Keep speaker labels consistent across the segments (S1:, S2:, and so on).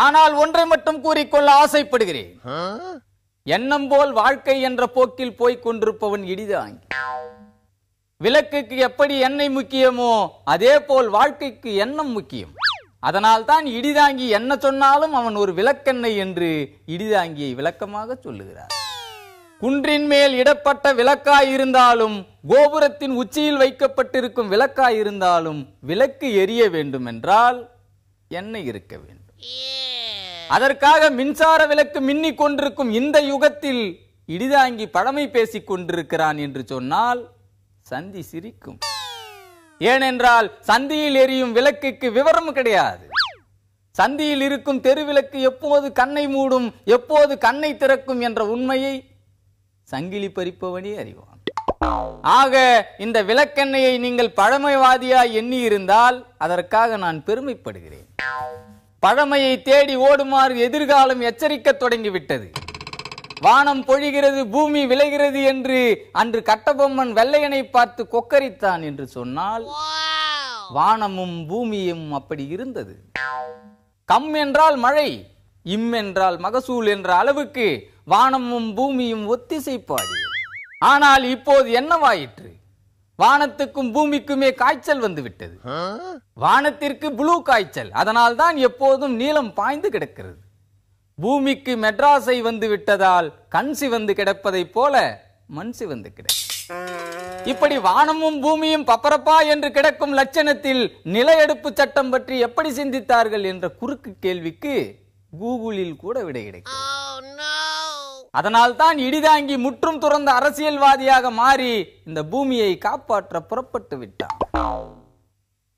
S1: ஆனால் ஒன்றை மட்டும் கூறிக்கொள்ள ஆசைப்படுகிறேன். எண்ணம் போல் வாழ்க்கை என்ற போக்கில் போய்க் கொண்டிருப்பவன் இடிதாங்கி. விளக்குக்கு எப்படி எண்ணெய் முக்கியமோ அதே போல் வாழ்க்கைக்கு எண்ணம் முக்கியம். அதனால் தான் இடிதாங்கி என்ன சொன்னாலும் அவன் ஒரு விளக்கெண்ணெய் என்று இடிதாங்கியை விளக்கமாக சொல்லுகிறார். குன்றின் மேல் இடப்பட்ட விளக்காய் இருந்தாலும், கோபுரத்தின் உச்சியில் வைக்கப்பட்டிருக்கும் விளக்காய் இருந்தாலும், விளக்கு எரிய வேண்டும் என்றால் எண்ணெய் இருக்க வேண்டும். அதற்காக மின்சார விளக்கு மின்னிக் கொண்டிருக்கும் இந்த யுகத்தில் இடிதாங்கி பழமை பேசிக் கொண்டிருக்கிறான் என்று சொன்னால் சந்தி சிரிக்கும். ஏனென்றால் சந்தியில் எரியும் விளக்குக்கு விவரம் கிடையாது. சந்தியில் இருக்கும் தெருவிளக்கு எப்போது கண்ணை மூடும், எப்போது கண்ணை திறக்கும் என்ற உண்மையை சங்கிலி பறிப்பவனே அறிவான். ஆக இந்த விளக்கெண்ணையை நீங்கள் பழமைவாதியாய் எண்ணி இருந்தால் அதற்காக நான் பெருமைப்படுகிறேன். பழமையை தேடி ஓடுமாறு எதிர்காலம் எச்சரிக்க தொடங்கிவிட்டது. வானம் பொழிகிறது, பூமி விளைகிறது என்று அன்று கட்டபொம்மன் வெள்ளையனை பார்த்து கொக்கரித்தான் என்று சொன்னால், வானமும் பூமியும் அப்படி இருந்தது. கம் என்றால் மழை, இம் என்றால் மகசூல் என்ற அளவுக்கு வானமும் பூமியும் ஒத்திசை பாடியது. ஆனால் இப்போது என்னவாயிற்று? வானத்துக்கும் பூமிக்குமே காய்ச்சல் வந்து விட்டது. வானத்திற்கு புளூ காய்ச்சல். அதனால் தான் எப்போதும் நீலம் பாய்ந்து கிடக்கிறது. பூமிக்கு மெட்ராஸை வந்து விட்டதால் கண் சிவந்து கிடப்பதை போல மண் சிவந்து கிடக்கு. இப்படி வானமும் பூமியும் பப்பரப்பா என்று கிடக்கும் லட்சணத்தில் நிலையெடுப்பு சட்டம் பற்றி எப்படி சிந்தித்தார்கள் என்ற குறுக்கு கேள்விக்கு கூகுளில் கூட விடை கிடைக்கும். அதனால் தான் இடிதாங்கி முற்றும் துறந்த அரசியல்வாதியாக மாறி இந்த பூமியை காப்பாற்ற புறப்பட்டு விட்டான்.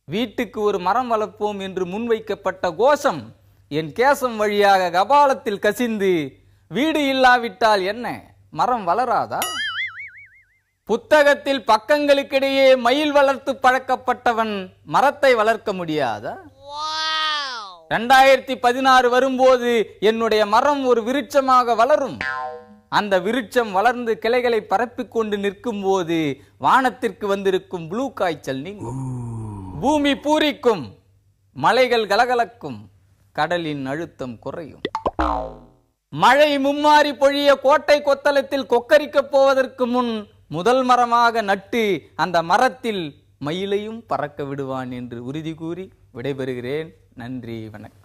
S1: வீட்டுக்கு ஒரு மரம் வளர்ப்போம் என்று முன்வைக்கப்பட்ட கோஷம் என் கேசம் வழியாக கபாலத்தில் கசிந்து, வீடு இல்லாவிட்டால் என்ன, மரம் வளராதா? புத்தகத்தில் பக்கங்களுக்கிடையே மயில் வளர்த்து பழக்கப்பட்டவன் மரத்தை வளர்க்க முடியாதா? 2016 வரும்போது என்னுடைய மரம் ஒரு விருட்சமாக வளரும். அந்த விருட்சம் வளர்ந்து கிளைகளை பரப்பிக் கொண்டு நிற்கும் போது வானத்திற்கு வந்திருக்கும் ப்ளூ காய்ச்சல் நீங்கும், பூமி பூரிக்கும், மலைகள் கலகலக்கும், கடலின் அழுத்தம் குறையும். மழை மும்மாறி பொழிய கோட்டை கொத்தளத்தில் கொக்கரிக்கப் போவதற்கு முன் முதல் மரமாக நட்டு அந்த மரத்தில் மயிலையும் பறக்க விடுவான் என்று உறுதி கூறி விடைபெறுகிறேன். நன்றி, வணக்கம்.